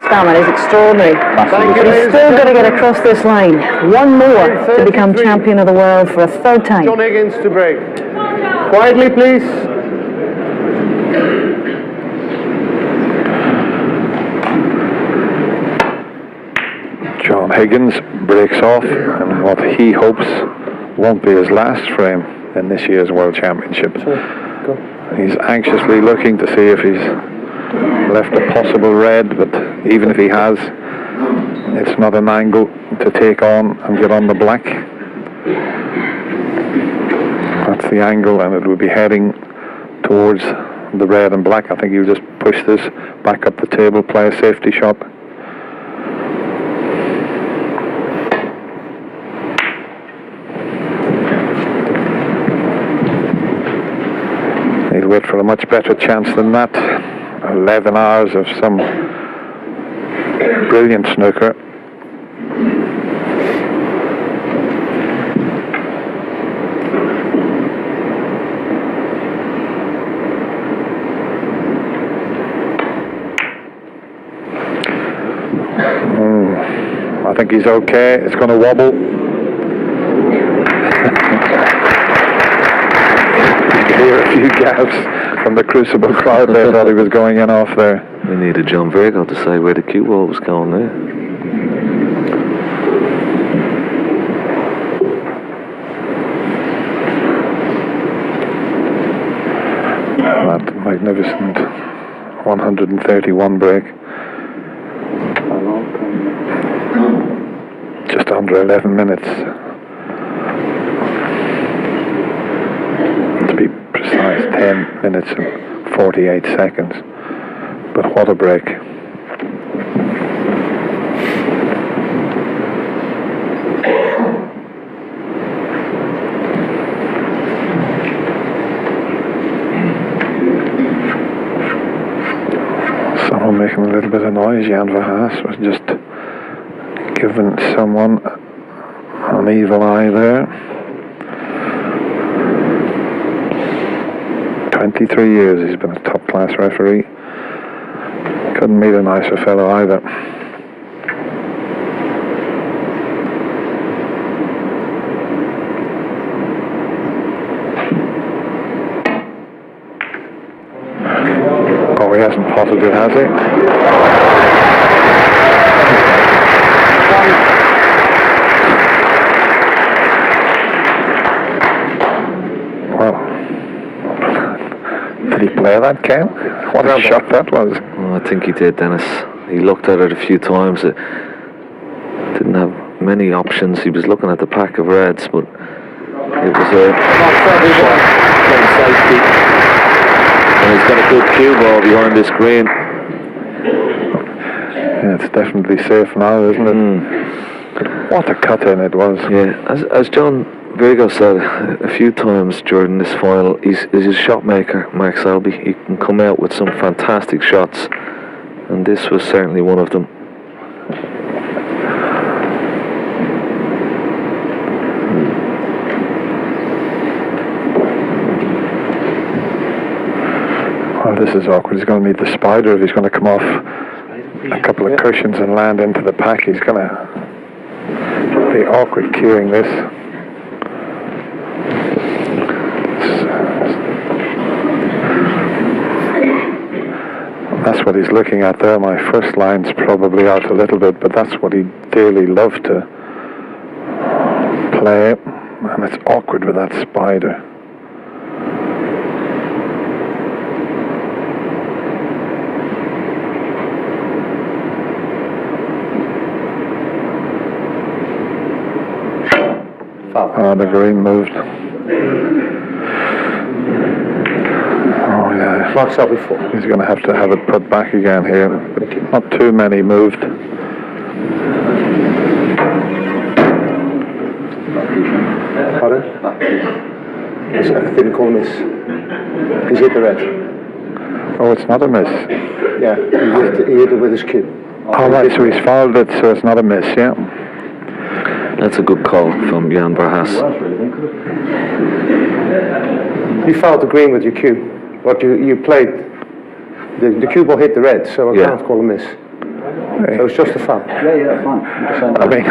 stamina is extraordinary. He's still got to get across this line. One more to become champion of the world for a third time. John Higgins to break. Quietly, please. John Higgins breaks off, and what he hopes won't be his last frame in this year's World Championship. He's anxiously looking to see if he's left a possible red, but even if he has, it's not an angle to take on and get on the black. That's the angle, and it would be heading towards the red and black. I think he'll just push this back up the table, play a safety shot. He'll wait for a much better chance than that. 11 hours of some brilliant snooker. I think he's okay. It's going to wobble. You can hear a few gasps from the Crucible crowd. They thought he was going in off there. We needed John Virgo to say where the cue ball was going there. That magnificent 131 break. Just under 11 minutes. To be precise, 10 minutes and 48 seconds. But what a break. Someone making a little bit of noise. Jan Verhaas was just giving someone an evil eye there. 23 years he's been a top class referee. Couldn't meet a nicer fellow either. Oh, he hasn't potted it, has he? Did he play that, Ken? What a shot that was. Oh, I think he did, Dennis. He looked at it a few times. It didn't have many options. He was looking at the pack of reds, but it was a shot from safety. And he's got a good cue ball behind this green. Yeah, it's definitely safe now, isn't it? What a cut in it was. Yeah, as John Virgo said a few times during this final, he's a shot maker, Mark Selby. He can come out with some fantastic shots, and this was certainly one of them. Well, this is awkward. He's going to need the spider if he's going to come off a couple of cushions and land into the pack. He's going to be awkward cueing this. That's what he's looking at there. My first line's probably out a little bit, but that's what he'd dearly love to play. And it's awkward with that spider. Oh, the green moved. Oh, yeah. He's going to have it put back again here. But not too many moved. Pardon? I didn't call a miss. He's hit the red. Oh, it's not a miss. Yeah, he hit it with his cue. Oh, right, so he's fouled it, so it's not a miss, yeah. That's a good call from Jan Verhaas. You fouled the green with your cue, but you played, the cue ball hit the red, so I can't call a miss. So it's just a fan. Yeah, fine. I'm just saying I mean,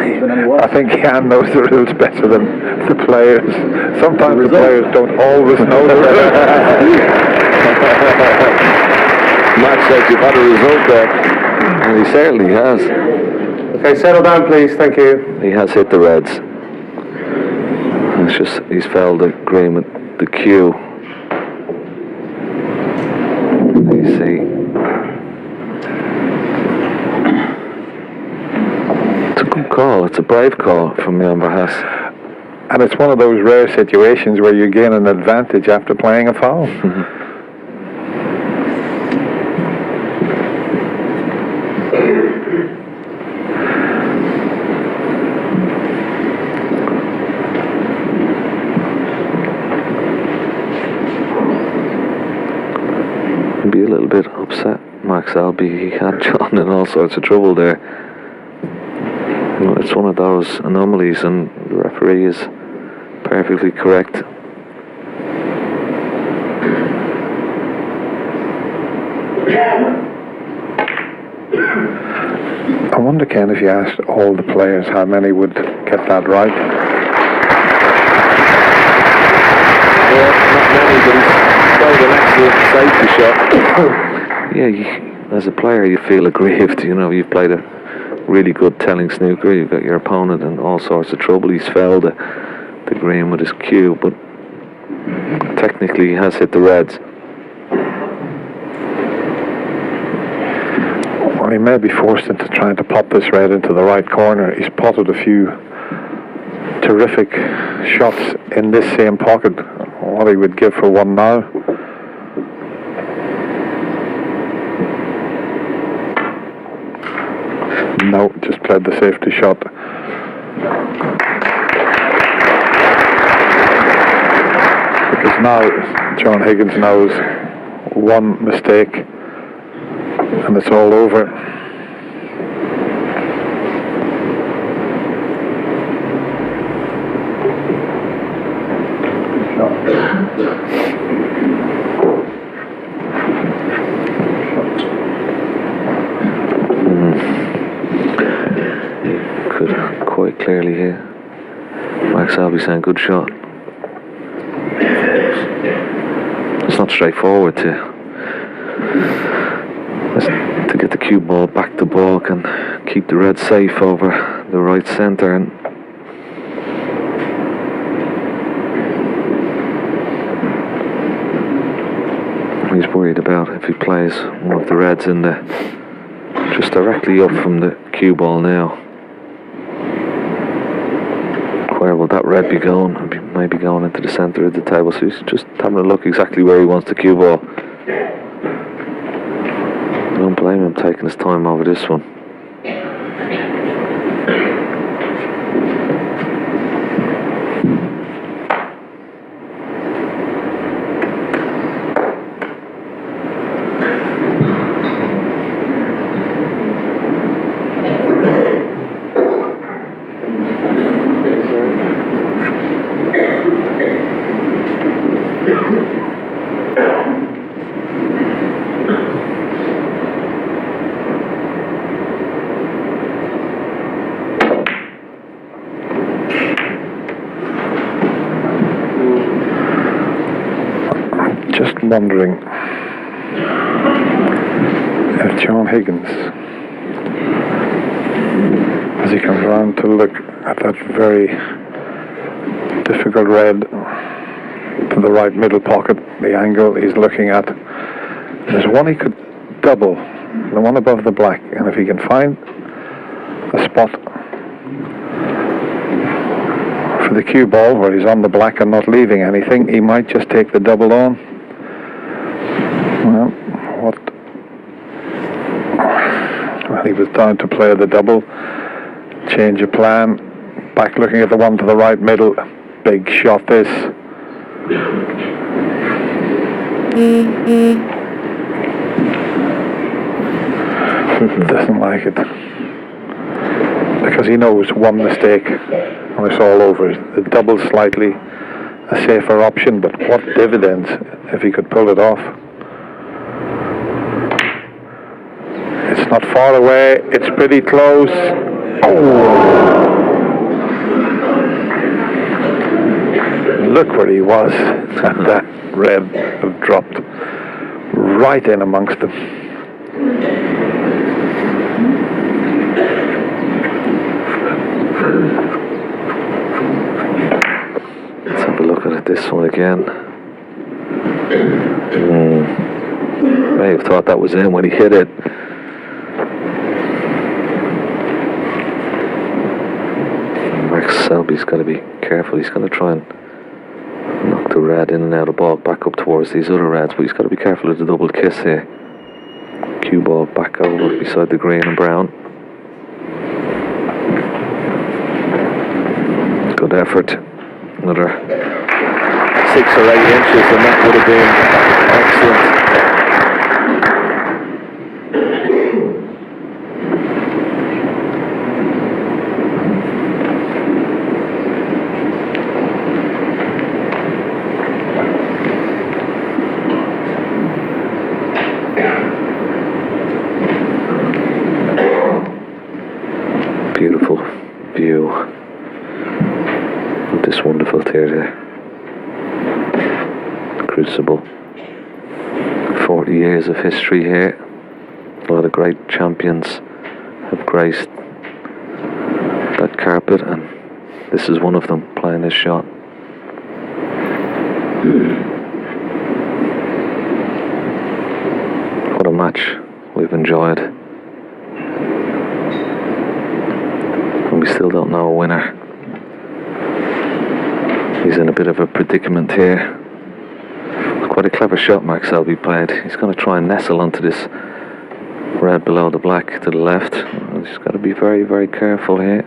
I think Jan knows the rules better than the players. Sometimes the players don't always know the rules. Matt said you've had a result there, and he certainly has. Okay, settle down, please. Thank you. He has hit the reds. It's just he's fouled the green with the cue. You see, it's a good call. It's a brave call from Jan Verhaas. And it's one of those rare situations where you gain an advantage after playing a foul. Be a little bit upset, Max Alby. He had John in all sorts of trouble there. You know, it's one of those anomalies, and the referee is perfectly correct. I wonder, Ken, if you asked all the players how many would get that right. Yeah, not many, but he's played an excellent safety shot. Yeah, as a player you feel aggrieved, you know, you've played a really good telling snooker, you've got your opponent in all sorts of trouble. He's fouled the green with his cue, but technically he has hit the reds. Well, he may be forced into trying to pop this red into the right corner. He's potted a few terrific shots in this same pocket. What he would give for one now. No, just played the safety shot. Because now John Higgins knows one mistake and it's all over. Could quite clearly hear Max Alby saying good shot. It's not straightforward to get the cue ball back to balk and keep the red safe over the right centre, and he's worried about if he plays one of the reds in the just directly up from the cue ball now. Where will that red be going? Maybe going into the centre of the table, so he's just having a look exactly where he wants the cue ball. I don't blame him taking his time over this one. Just wondering if John Higgins, as he comes around to look at that very difficult red to the right middle pocket, the angle he's looking at, there's one he could double, the one above the black, and if he can find a spot for the cue ball where he's on the black and not leaving anything, he might just take the double on. Well, he was down to play the double, change of plan, back looking at the one to the right middle, big shot this. Doesn't like it, because he knows one mistake and it's all over. The double slightly a safer option, but what dividends if he could pull it off. It's not far away. It's pretty close. Oh! Look where he was. That red have dropped right in amongst them. Let's have a look at this one again. May have thought that was in when he hit it. Max Selby's got to be careful. He's going to try and knock the red in and out of ball back up towards these other reds, but he's got to be careful of the double kiss here. Cue ball back over beside the green and brown. Good effort. Another 6 or 8 inches, and that would have been excellent. Beautiful view of this wonderful theatre. Crucible. 40 years of history here. A lot of great champions have graced that carpet, and this is one of them playing this shot. What a match we've enjoyed. And we still don't know a winner. He's in a bit of a predicament here. Quite a clever shot Max Selby played. He's going to try and nestle onto this red below the black to the left. He's got to be very, very careful here.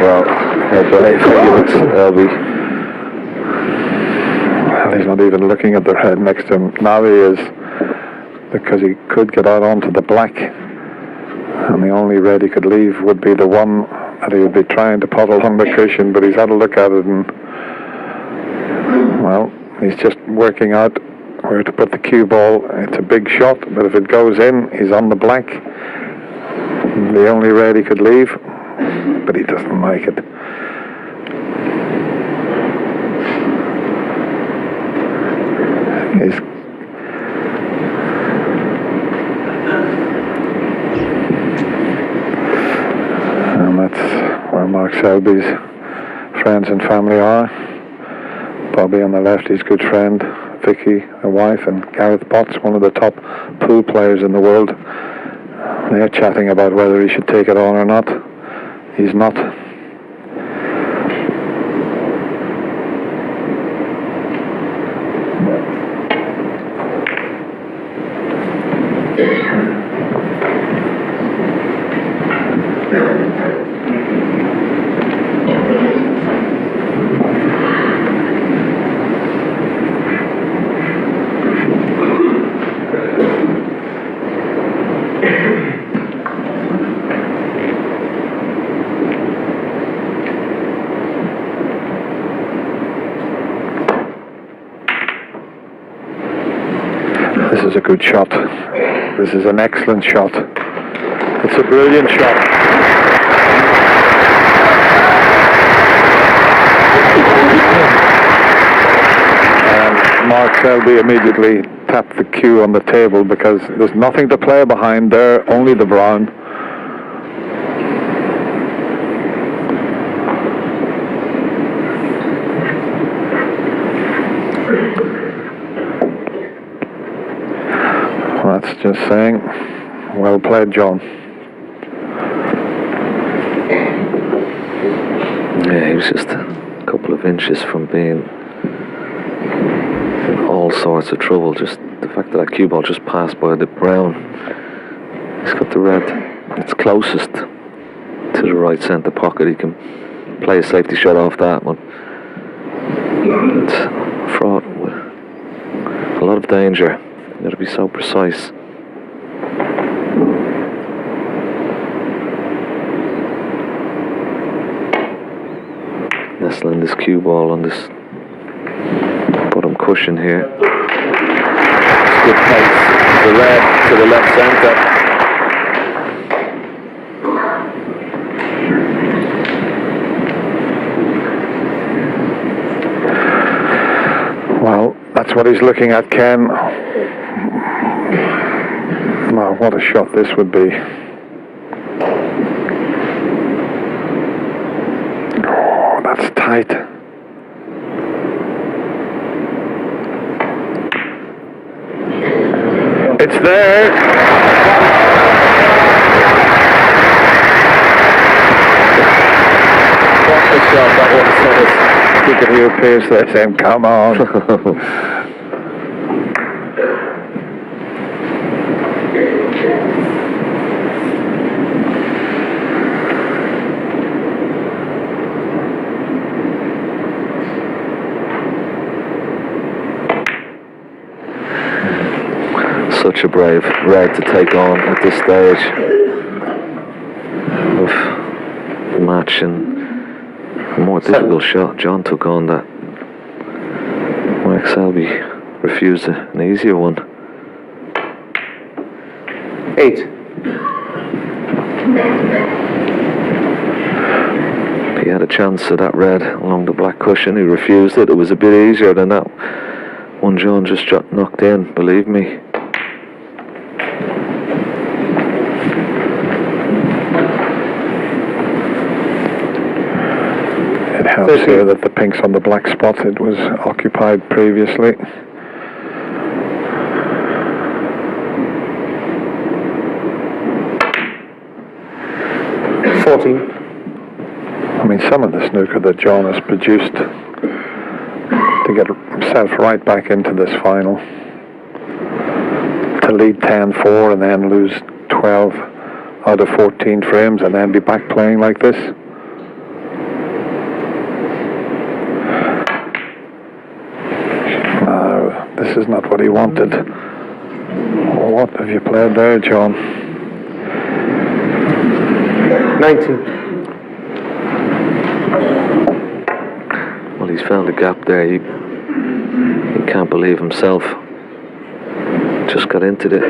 Well, head play for Selby. Well, he's not even looking at the red next to him. Now he is, because he could get out onto the black, and the only red he could leave would be the one that he would be trying to puddle on the cushion, but he's had a look at it, and well, he's just working out where to put the cue ball. It's a big shot, but if it goes in, he's on the black, the only red he could leave, but he doesn't like it. He's and that's where Mark Selby's friends and family are. Bobby on the left, his good friend, Vicky, the wife, and Gareth Potts, one of the top pool players in the world. They're chatting about whether he should take it on or not. He's not. This is a good shot. This is an excellent shot. It's a brilliant shot. And Mark Selby immediately tapped the cue on the table because there's nothing to play behind there, only the brown. That's just saying, well played, John. Yeah, he was just a couple of inches from being in all sorts of trouble. Just the fact that cue ball just passed by the brown. He's got the red. It's closest to the right centre pocket. He can play a safety shot off that one. It's fraught with a lot of danger. You've got to be so precise. wrestling this cue ball on this bottom cushion here. It's good pace. The red to the left centre. Well, that's what he's looking at, Ken. Wow, what a shot this would be. Oh, that's tight. It's there. What a shot that was. You could hear Pierce there saying, come on. Such a brave red to take on at this stage of the match, and a more difficult shot John took on that Mark Selby refused an easier one. 8. He had a chance at that red along the black cushion. He refused it. It was a bit easier than that one John just knocked in, believe me. It helps here that the pink's on the black spot. It was occupied previously. I mean, some of the snooker that John has produced to get himself right back into this final, to lead 10-4 and then lose 12 out of 14 frames and then be back playing like this. No, this is not what he wanted. What have you played there, John? 19. Well, he's found a gap there. He can't believe himself. Just got into the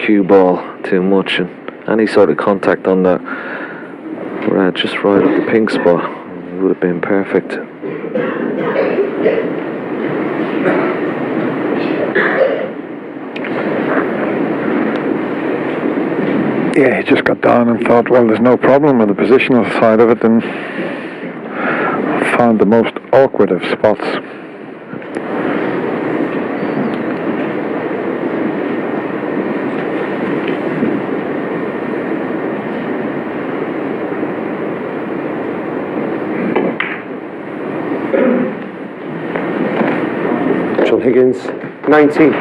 cue ball too much, and any sort of contact on that red just right at the pink spot would have been perfect. Yeah, he just got down and thought, well, there's no problem with the positional side of it, and found the most awkward of spots. John Higgins, 19.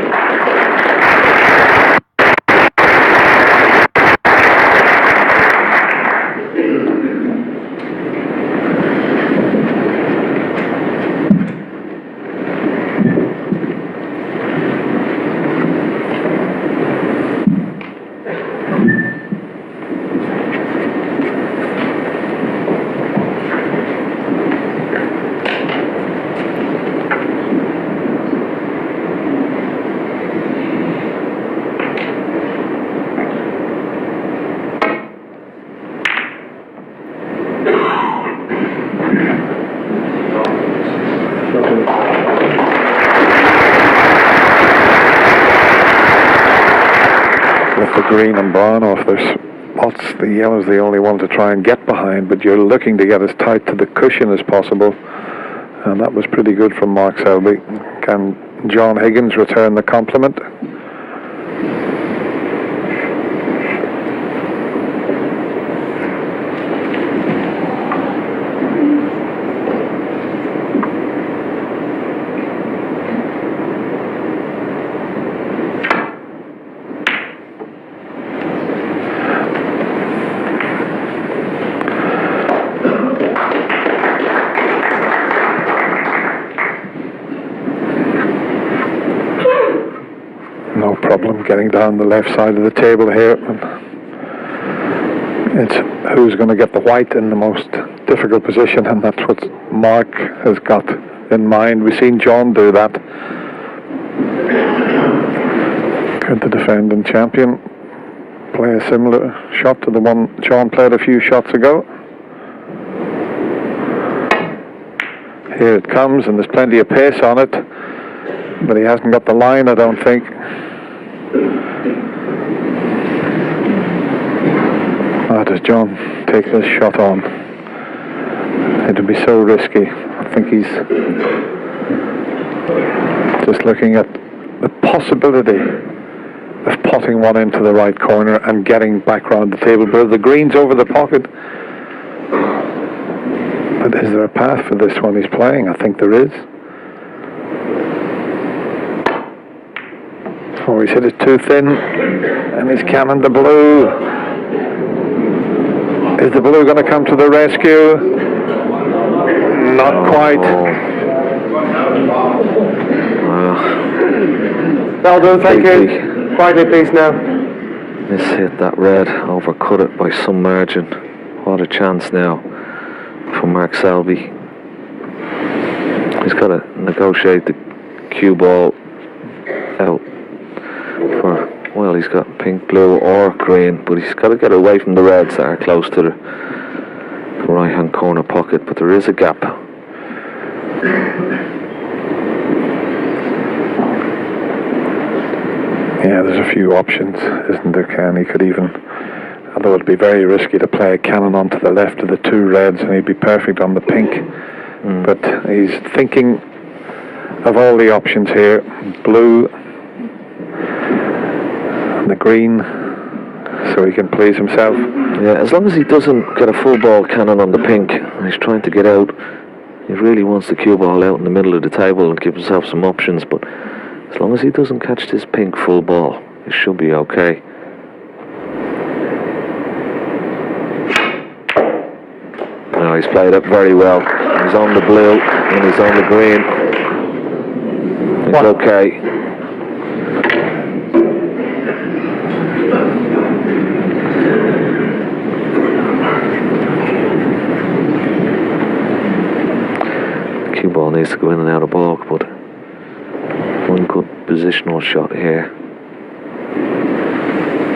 With the green and brown off their spots, the yellow's the only one to try and get behind, but you're looking to get as tight to the cushion as possible, and that was pretty good from Mark Selby. Can John Higgins return the compliment? No problem getting down the left side of the table here. It's who's going to get the white in the most difficult position, and that's what Mark has got in mind. We've seen John do that. Could the defending champion play a similar shot to the one John played a few shots ago? Here it comes, and there's plenty of pace on it, but he hasn't got the line, I don't think. Oh, does John take this shot on? It would be so risky. I think he's just looking at the possibility of potting one into the right corner and getting back round the table. But the green's over the pocket. But is there a path for this one he's playing? I think there is. Oh, he's hit it too thin, and he's cannoned the blue. Is the blue going to come to the rescue? Not quite. That'll do, thank you. Quietly, please, now. This hit that red, overcut it by some margin. What a chance now for Mark Selby. He's got to negotiate the cue ball out for, well, he's got pink, blue or green, but he's got to get away from the reds that are close to the right hand corner pocket, but there is a gap. Yeah, there's a few options, isn't there, Ken? He could even, although it'd be very risky to play a cannon onto the left of the two reds, and he'd be perfect on the pink. But he's thinking of all the options here. Blue, the green, so he can please himself. Yeah, as long as he doesn't get a full ball cannon on the pink, and he's trying to get out, he really wants the cue ball out in the middle of the table and give himself some options, but as long as he doesn't catch this pink full ball, it should be okay. No, he's played it very well. He's on the blue and he's on the green. It's okay. The cue ball needs to go in and out of balk, but one good positional shot here.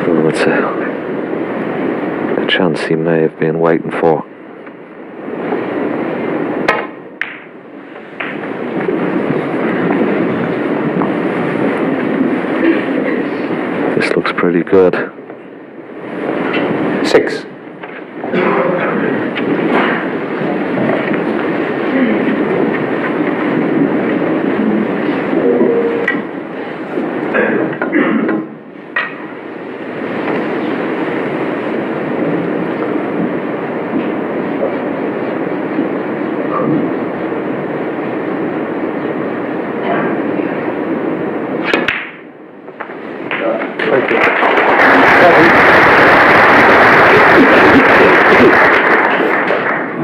Oh, it's a chance he may have been waiting for. This looks pretty good. 6.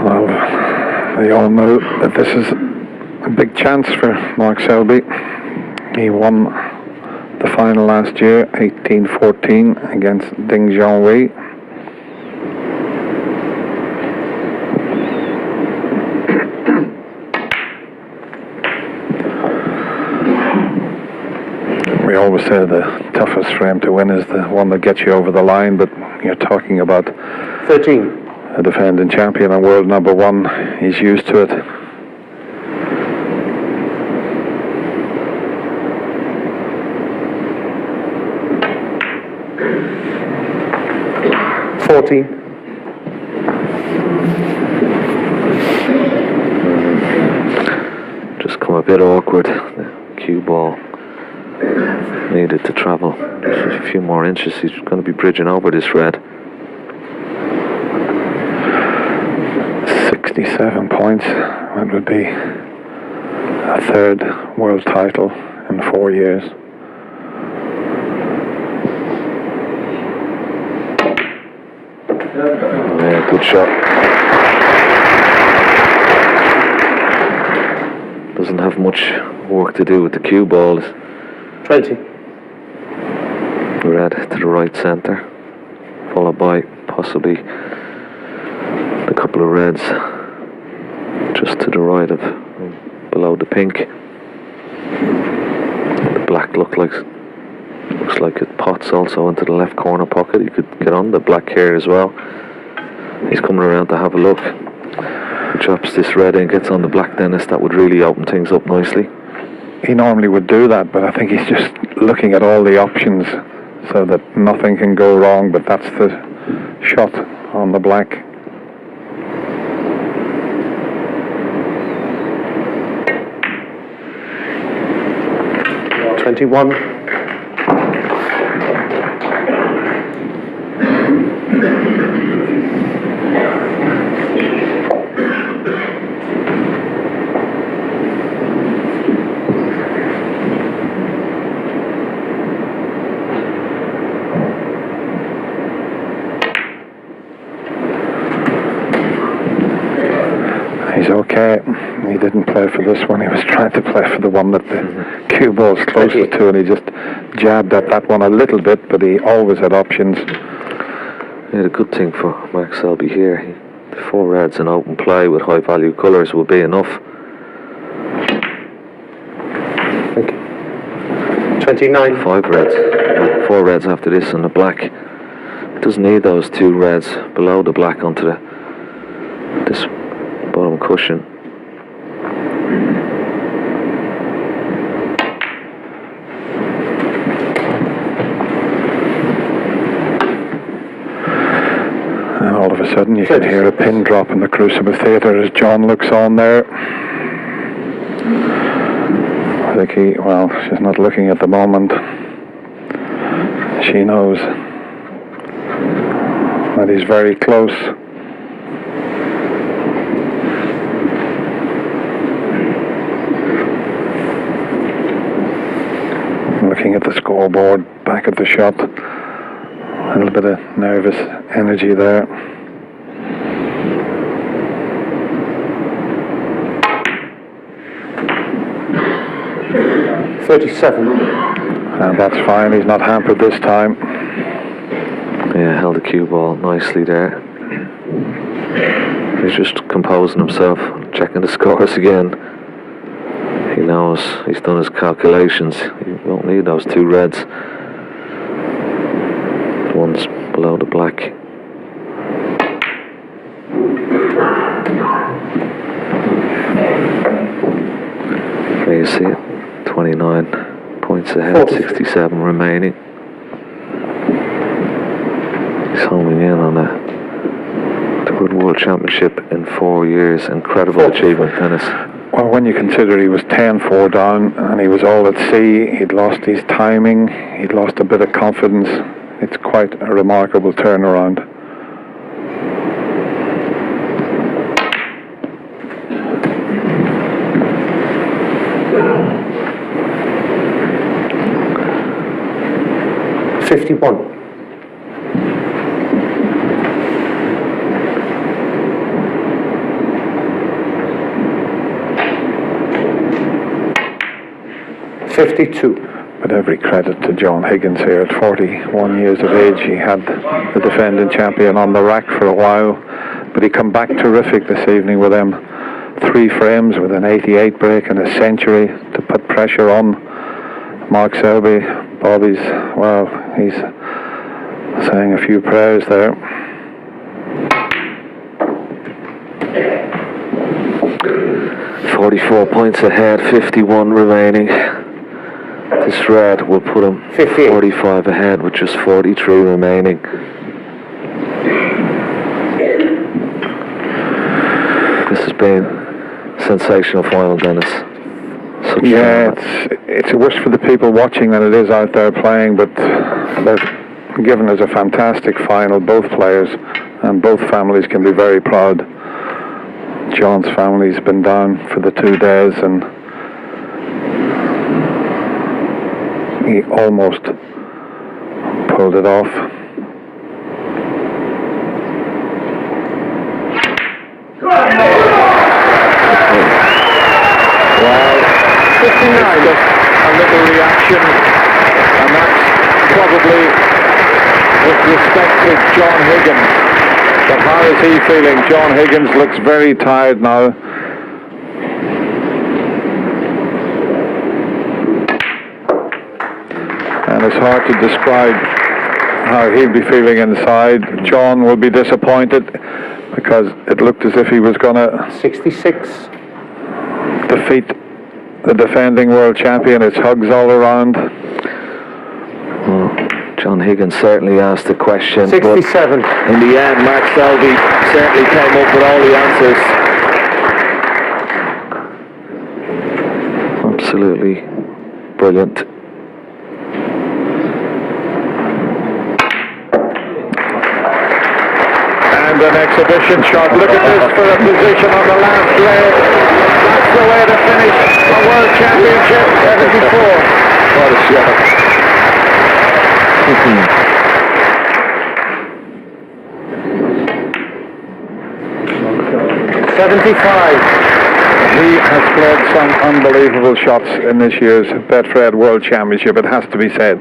Well, they all know that this is a big chance for Mark Selby. He won the final last year, 18-14, against Ding Junhui. We always say the toughest frame to win is the one that gets you over the line, but you're talking about 13. a defending champion and world number one. He's used to it. Just come a bit awkward. The cue ball needed to travel just a few more inches. He's going to be bridging over this red. 67 points. That would be a third world title in 4 years. Yeah, good shot. Doesn't have much work to do with the cue ball. 20. Red to the right centre, followed by possibly a couple of reds just to the right of, below the pink. The black looks like it pots also into the left corner pocket. You could get on the black here as well. He's coming around to have a look. He drops this red and gets on the black, Dennis. That would really open things up nicely. He normally would do that, but I think he's just looking at all the options so that nothing can go wrong, but that's the shot on the black. $21. He's okay. He didn't play for this one. He was trying to play for the one that the cue ball's closest to, and he just jabbed at that one a little bit, but he always had options. Yeah, the good thing for Mark Selby here, the 4 reds in open play with high value colours will be enough. Thank you. 29. 5 reds, 4 reds after this on the black. It doesn't need those 2 reds below the black onto this bottom cushion. And all of a sudden you can hear a pin drop in the Crucible Theatre as John looks on there. I think she's not looking at the moment. She knows that he's very close. Looking at the scoreboard, back at the shot. A little bit of nervous energy there. And that's fine, he's not hampered this time. Yeah, held the cue ball nicely there. He's just composing himself, checking the scores again. He knows, he's done his calculations. He won't need those 2 reds. The one's below the black. There you see it, 29 points ahead, 67 remaining. He's homing in on the World World Championship in 4 years. Incredible achievement, Dennis. Well, when you consider he was 10-4 down and he was all at sea, he'd lost his timing, he'd lost a bit of confidence. It's quite a remarkable turnaround. $51. $52. But every credit to John Higgins here. At 41 years of age, he had the defending champion on the rack for a while, but he come back terrific this evening with them 3 frames with an 88 break and a century to put pressure on Mark Selby. Bobby's, well, he's saying a few prayers there. $44 points ahead, 51 remaining. This red will put him 45 ahead with just 43 remaining. This has been a sensational final, Dennis. It's worse for the people watching than it is out there playing, but they've given us a fantastic final, both players, and both families can be very proud. John's family's been down for the 2 days, and he almost pulled it off. Well, 59. Just a little reaction, and that's probably with respect to John Higgins. But how is he feeling? John Higgins looks very tired now. it's hard to describe how he'll be feeling inside. John will be disappointed because it looked as if he was going to 66. defeat the defending world champion. It's hugs all around. Well, John Higgins certainly asked the question. 67. But in the end, Mark Selby certainly came up with all the answers. Absolutely brilliant. And an exhibition shot. Look at this for a position on the last leg. That's the way to finish a world championship. 74. What a shot. 75. He has played some unbelievable shots in this year's Betfred World Championship, it has to be said.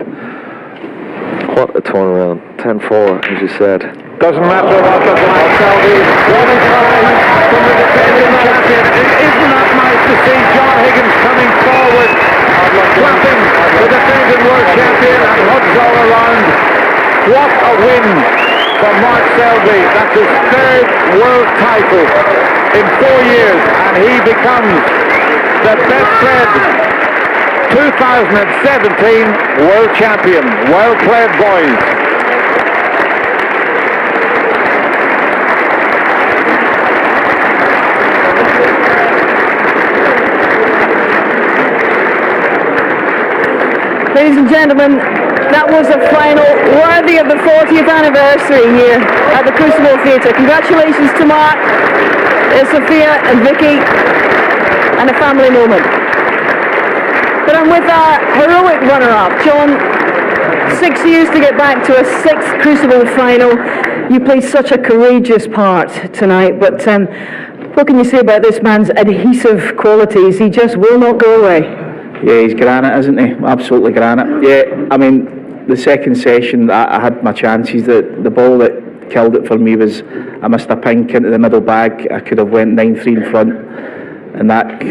What a turnaround. 10-4, as you said. Doesn't matter what the Black Saudi qualifies from the defending champion. Isn't that nice to see John Higgins coming forward, clapping the defending world champion and hugs all around. What a win for Mark Selby. That's his third world title in 4 years, and he becomes the Betfred 2017 world champion. Well played, boys. Ladies and gentlemen, that was a final worthy of the 40th anniversary here at the Crucible Theatre. Congratulations to Mark, Sophia and Vicky, and a family moment. But I'm with our heroic runner-up, John. 6 years to get back to a 6th Crucible final. You played such a courageous part tonight, but what can you say about this man's adhesive qualities? He just will not go away. Yeah, he's granite, isn't he? Absolutely granite. Yeah, I mean, the second session, I had my chances. The ball that killed it for me was I missed a pink into the middle bag. I could have went 9-3 in front, and that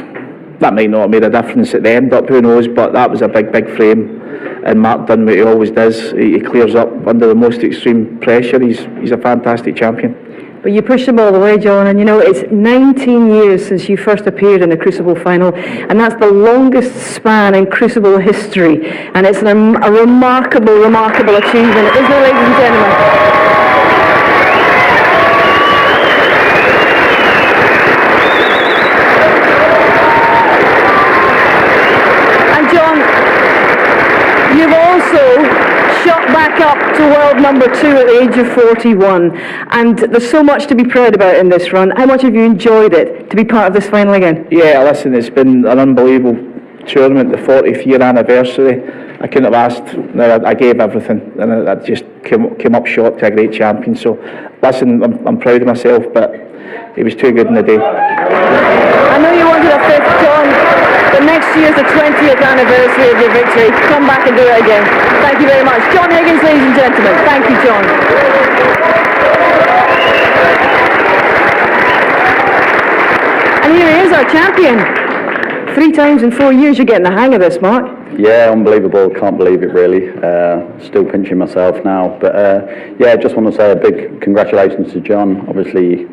might not have made a difference at the end up, who knows, but that was a big frame, and Mark done what he always does. He clears up under the most extreme pressure. He's a fantastic champion. But you pushed them all the way, John, and you know, it's 19 years since you first appeared in the Crucible final, and that's the longest span in Crucible history, and it's a remarkable achievement, isn't it, ladies and gentlemen? You've also shot back up to world number 2 at the age of 41, and there's so much to be proud about in this run. How much have you enjoyed it to be part of this final again? Yeah, listen, it's been an unbelievable tournament, the 40th year anniversary. I couldn't have asked. No, I gave everything, and I just came up short to a great champion. So, listen, I'm proud of myself, but it was too good in the day. I know you wanted a 5th, John. But next year's the 20th anniversary of your victory. Come back and do it again. Thank you very much. John Higgins, ladies and gentlemen. Thank you, John. And here he is, our champion. 3 times in 4 years. You're getting the hang of this, Mark. Yeah, unbelievable. Can't believe it, really. Still pinching myself now. But yeah, just want to say a big congratulations to John. Obviously,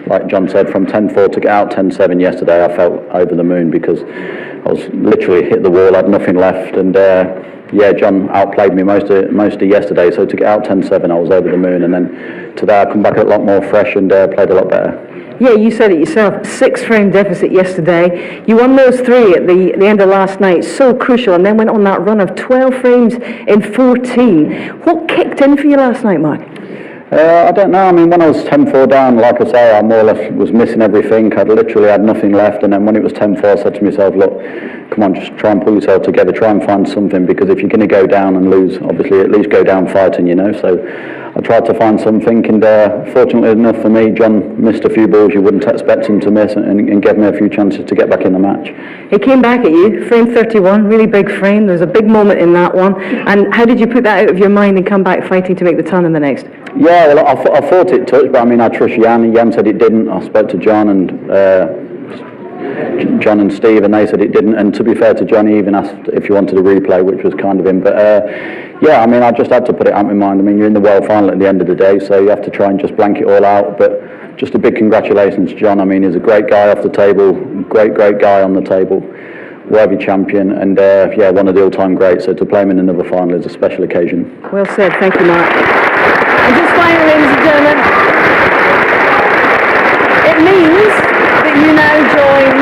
like John said, from 10-4 to get out 10-7 yesterday, I felt over the moon because I was literally hit the wall, had nothing left, and yeah, John outplayed me most of yesterday. So to get out 10-7, I was over the moon, and then today I come back a lot more fresh and played a lot better. Yeah, you said it yourself. 6 frame deficit yesterday. You won those 3 at the end of last night. So crucial, and then went on that run of 12 frames in 14. What kicked in for you last night, Mark? I don't know. I mean, when I was 10-4 down, like I say, I more or less was missing everything. I'd literally had nothing left. And then when it was 10-4, I said to myself, look, come on, just try and pull yourself together, try and find something, because if you're going to go down and lose, obviously at least go down fighting, you know. So I tried to find something, and fortunately enough for me, John missed a few balls you wouldn't expect him to miss, and gave me a few chances to get back in the match. He came back at you, frame 31, really big frame. There was a big moment in that one. And how did you put that out of your mind and come back fighting to make the ton in the next? Yeah, well, I thought it touched, but I mean, I trust Jan. Jan said it didn't. I spoke to John, and John and Steve, and they said it didn't. And to be fair to John, he even asked if you wanted a replay, which was kind of him. But yeah, I mean, I just had to put it out of my mind. I mean, you're in the world final at the end of the day, so you have to try and just blank it all out. But just a big congratulations to John. I mean, he's a great guy off the table, great guy on the table, worthy champion, and yeah, one of the all-time greats. So to play him in another final is a special occasion. Well said, thank you, Mark. And just finally, ladies and gentlemen, it means that you now join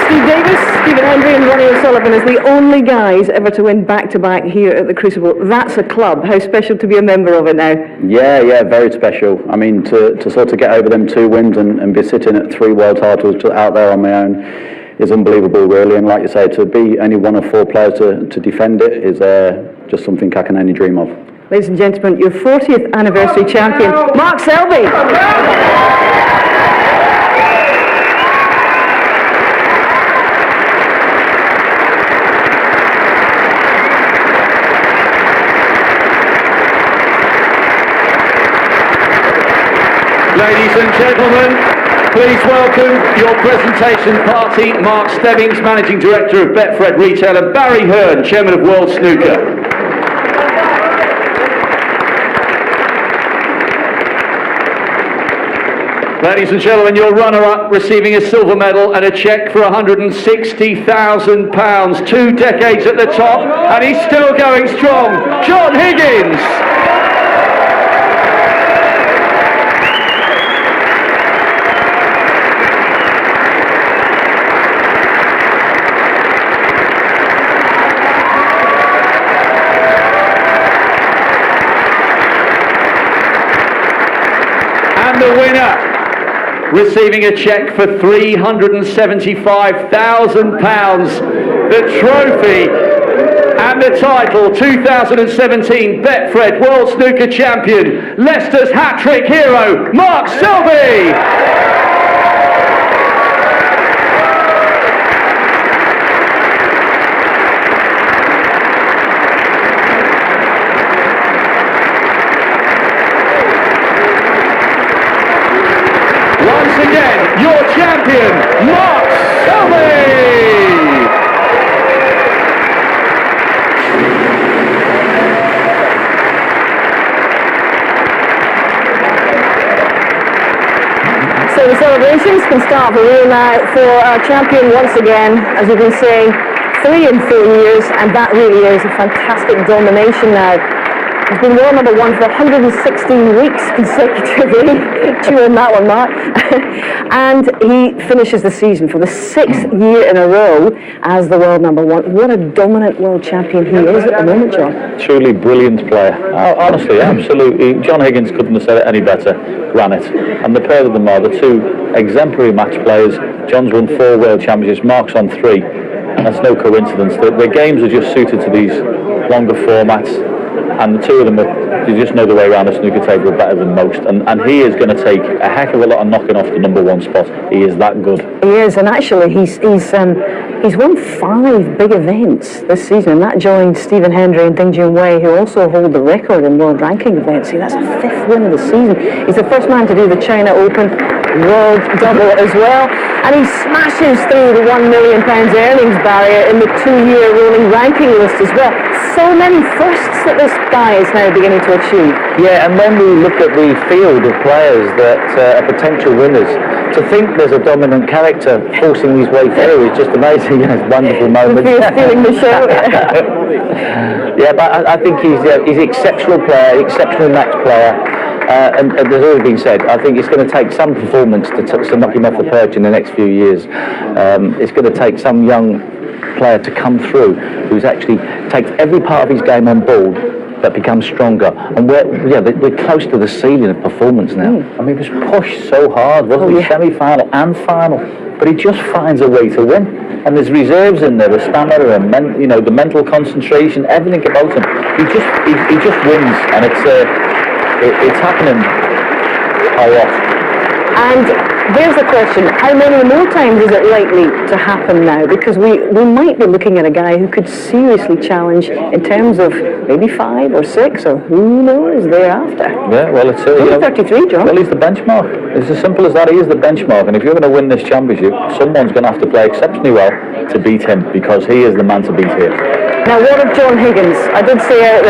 Steve Davis, Stephen Hendry and Ronnie O'Sullivan as the only guys ever to win back-to-back here at the Crucible. That's a club. How special to be a member of it now? Yeah, very special. I mean, to sort of get over them 2 wins and be sitting at 3 world titles out there on my own is unbelievable, really. And like you say, to be only one of 4 players to defend it is just something I can only dream of. Ladies and gentlemen, your 40th anniversary champion, Mark Selby. Ladies and gentlemen, please welcome your presentation party, Mark Stebbings, Managing Director of Betfred Retail, and Barry Hearn, Chairman of World Snooker. Ladies and gentlemen, your runner-up receiving a silver medal and a cheque for £160,000. 2 decades at the top, and he's still going strong, John Higgins. And the winner, receiving a cheque for £375,000, the trophy and the title, 2017 Betfred World Snooker Champion, Leicester's hat-trick hero, Mark Selby. Again, your champion, Mark Selby! So the celebrations can start for real now for our champion once again, as we've been saying, 3 in 4 years, and that really is a fantastic domination now. He's been world number 1 for 116 weeks consecutively. Chew on that one, Mark. And he finishes the season for the 6th year in a row as the world number 1. What a dominant world champion he is at the moment, John. Truly brilliant player. Honestly, absolutely. John Higgins couldn't have said it any better. Granite. And the pair of them are the 2 exemplary match players. John's won 4 world championships, Mark's on 3. That's no coincidence. The games are just suited to these longer formats. And the 2 of them, you just know the way around the snooker table better than most. And he is going to take a heck of a lot of knocking off the number 1 spot. He is that good. He is, and actually he's won 5 big events this season, and that joined Stephen Hendry and Ding Junhui, who also hold the record in world ranking events. See, that's a 5th win of the season. He's the first man to do the China Open World Double as well, and he smashes through the £1 million earnings barrier in the 2-year rolling ranking list as well. So many firsts that this guy is now beginning to achieve. Yeah, and when we look at the field of players that are potential winners, to think there's a dominant character forcing his way through is just amazing. It's a wonderful moment. He's stealing the show. Yeah, but I think he's an exceptional player, exceptional match player. And there's already been said, I think it's going to take some performance to knock him off the perch in the next few years. It's going to take some young player to come through who's actually takes every part of his game on board but becomes stronger. And we're close to the ceiling of performance now. I mean, he was pushed so hard, wasn't he? Semi-final and final. But he just finds a way to win. And there's reserves in there, the stamina and the mental concentration, everything about him. He just wins, and it's happening a lot. And there's the question. How many more times is it likely to happen now? Because we might be looking at a guy who could seriously challenge in terms of maybe 5 or 6 or who knows thereafter. Yeah, well, it's... He's 33, John. Well, he's the benchmark. It's as simple as that. He is the benchmark. And if you're going to win this championship, someone's going to have to play exceptionally well to beat him, because he is the man to beat here. Now, what of John Higgins? I did say